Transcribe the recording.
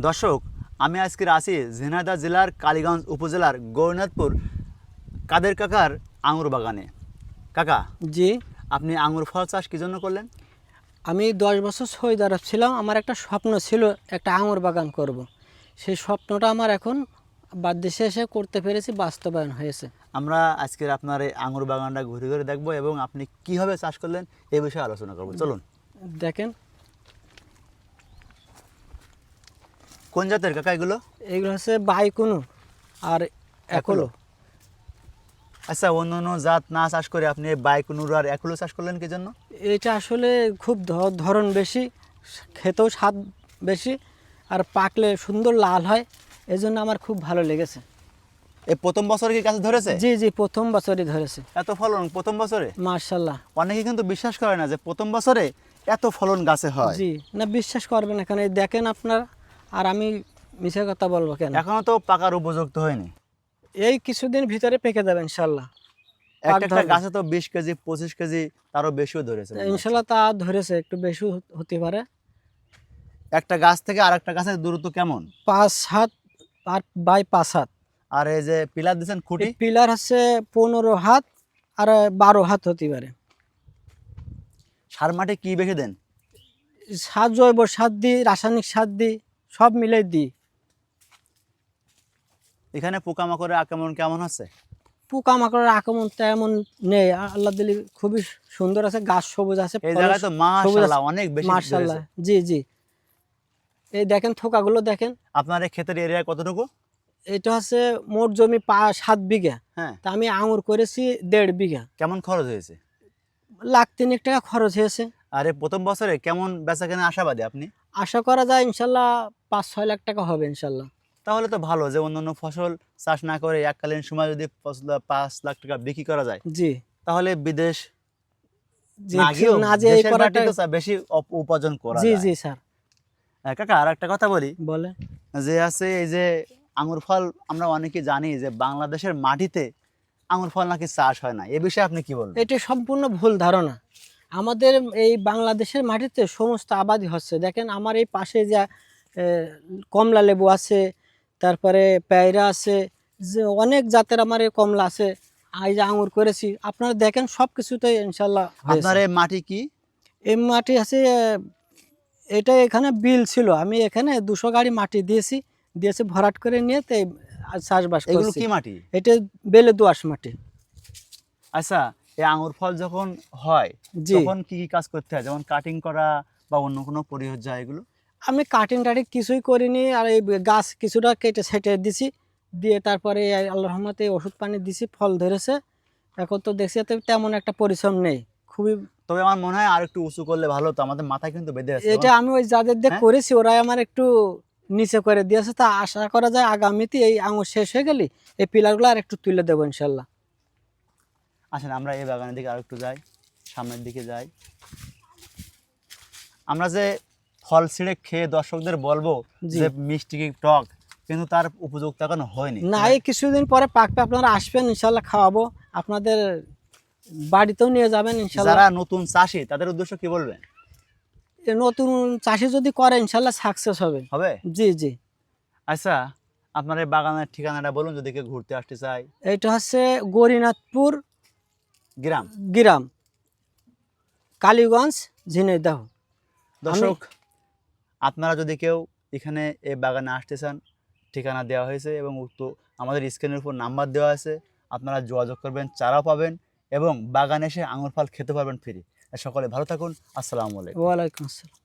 দর্শক, আমি আজকে আছি ঝিনাইদহ জেলার কালীগঞ্জ উপজেলার গৌরনাথপুর কাদের কাকার আঙুর বাগানে। কাকা, জি, আপনি আঙুর ফল চাষ কী জন্য করলেন? আমি 10 বছর সৌদি আরব ছিলাম। আমার একটা স্বপ্ন ছিল একটা আঙুর বাগান করব। সেই স্বপ্নটা আমার এখন দেশে এসে করতে পেরেছি, বাস্তবায়ন হয়েছে। আমরা আজকের আপনার এই আঙুর বাগানটা ঘুরে ঘুরে দেখবো এবং আপনি কীভাবে চাষ করলেন এই বিষয়ে আলোচনা করবো। চলুন। দেখেন, কোন জাতের কাকা এগুলো? এইগুলো হচ্ছে বাইকুনু আর একলো। আচ্ছা, অন্য অন্য জাত না চাষ করে আপনি বাইকুনুর আর একুলো চাষ করলেন কি জন্য? এটা আসলে খুব ধরন বেশি, খেতেও স্বাদ বেশি, আর পাকলে সুন্দর লাল হয়। এই জন্য আমার খুব ভালো লেগেছে। এই প্রথম বছর কি গাছে ধরেছে? জি জি, প্রথম বছরই ধরেছে। এত ফলন প্রথম বছরে? মার্শাল্লাহ। অনেকে কিন্তু বিশ্বাস করে না যে প্রথম বছরে এত ফলন গাছে হয়। জি না, বিশ্বাস করবেন এখানে দেখেন আপনার, আর আমি মিছে কথা বলবো কেন? এখনো তো পাকার উপযুক্ত হয়নি। এই কিছুদিন ভিতরে পেকে যাবে ইনশাল্লাহ। একটা একটা গাছে তো 20 কেজি 25 কেজি তারও বেশিও ধরেছে মনে হচ্ছে। ইনশাল্লাহ তা ধরেছে, একটু বেশি হতে পারে। একটা গাছ থেকে আরেকটা গাছের দূরত্ব কেমন? 5 হাত আর বাই 5 হাত। আর এই যে পিলার দিয়েছেন খুঁটি, পিলার হচ্ছে 15 হাত আর 12 হাত হতে পারে। সার মাটি কি বেশি দেন? সার জৈব সার দিই, রাসায়নিক সার দিই, সব মিলে দিই। এখানে পোকামাকড়ের আক্রমণ কেমন হচ্ছে? পোকামাকড়ের আক্রমণ তেমন নেই, আল্লাহ দিলি খুবই সুন্দর আছে, গাছ সবুজ আছে। এই জায়গায় তো মাশাআল্লাহ অনেক বেশি মার্শাল্লাহ, ধরেছে। জি জি। এই দেখেন থোকাগুলো দেখেন। আপনার এই ক্ষেতের এরিয়া কতটুকু? এটা হচ্ছে মোট জমি 7 বিঘা। হ্যাঁ। তা আমি আঙুর করেছি 1.5 বিঘা। কেমন খরচ হয়েছে? 1,03,000 টাকা খরচ হয়েছে। আর এই প্রথম বছরে কেমন বেচাকেনা আশাবাদী আপনি? আশা করা যায় ইনশাল্লাহ 5-6 লাখ টাকা হবে ইনশাল্লাহ। তাহলে তো ভালো যে অন্যান্য ফসল চাষ না করে এককালীন সময় যদি 5 লাখ টাকা বিক্রি করা যায়, জি, তাহলে বিদেশ যে না গিয়েও না যে এই দেশের করাটা। মাটিতে বেশি উপার্জন করা জি যায়। জি স্যার, কাকা, আর একটা কথা বলি, বলে যে আছে এই যে আঙুর ফল আমরা অনেকে জানি যে বাংলাদেশের মাটিতে আঙুর ফল নাকি চাষ হয় না, এ বিষয়ে আপনি কি বলবেন? এটা সম্পূর্ণ ভুল ধারণা। আমাদের এই বাংলাদেশের মাটিতে সমস্ত আবাদি হচ্ছে। দেখেন আমার এই পাশে যা কমলা লেবু আছে, তারপরে পেয়ারা আছে, যে অনেক জাতের আমার এই কমলা আছে। এই যে আঙুর করেছি, আপনারা দেখেন সব কিছুতে ইনশাল্লাহ আপনার হয়েছে। এই মাটি কি? এই মাটি আছে, এটা এখানে বিল ছিল, আমি এখানে 200 গাড়ি মাটি দিয়েছি ভরাট করে নিয়ে তো চাষবাস এগুলো করছি। কি মাটি? এটা বেলে দোআঁশ মাটি। আচ্ছা, এই আঙুর ফল যখন হয় জি, তখন কি কি কাজ করতে হয়, যেমন কাটিং করা বা অন্য কোনো পরিচর্যা এগুলো? আমি কাটিং টাটিং কিছুই করিনি, আর এই গাছ কিছুটা কেটে ছেটে দিছি, দিয়ে তারপরে আল্লাহর রহমতে ওষুধ পানি দিছি, ফল ধরেছে। এখন তো দেখছি এতে তেমন একটা পরিশ্রম নেই, খুবই। তবে আমার মনে হয় আর একটু উঁচু করলে ভালো হতো, আমাদের মাথায় কিন্তু বেঁধে আছে। এটা আমি ওই যাদের দিয়ে হ্যাঁ? করেছি ওরাই আমার একটু নিচে করে দিয়েছে। তা আশা করা যায় আগামীতে এই আঙুর শেষ হয়ে গেলে এই পিলারগুলো আর একটু তুলে দেবো ইনশাল্লাহ। আসেন আমরা এই বাগানের দিকে আর একটু যাই, সামনের দিকে যাই। আমরা যে ফল ছিঁড়ে খেয়ে দর্শকদের বলবো জি। যে মিষ্টি কি টক, কিন্তু তার উপযুক্ত এখনো হয়নি। না, এই কিছুদিন পরে পাকবে, আপনারা আসবেন ইনশাল্লাহ, খাওয়াবো, আপনাদের বাড়িতেও নিয়ে যাবেন ইনশাল্লাহ। যারা নতুন চাষি তাদের উদ্দেশ্য কি বলবেন? এ নতুন চাষি যদি করে ইনশাল্লাহ সাকসেস হবে। হবে। জি জি। আচ্ছা, আপনার এই বাগানের ঠিকানাটা বলুন যদি কেউ ঘুরতে আসতে চায়। এটা হচ্ছে গৌরীনাথপুর গ্রাম। গ্রাম, কালীগঞ্জ, ঝিনাইদহ। দর্শক, আপনারা যদি কেউ এখানে এই বাগানে আসতে চান, ঠিকানা দেওয়া হয়েছে এবং উক্ত আমাদের স্ক্রিনের উপর নাম্বার দেওয়া আছে, আপনারা যোগাযোগ করবেন, চারাও পাবেন এবং বাগানে এসে আঙুর ফল খেতে পারবেন ফ্রি। সকলে ভালো থাকুন। আসসালামু আলাইকুম। ওয়ালাইকুম আসসালাম।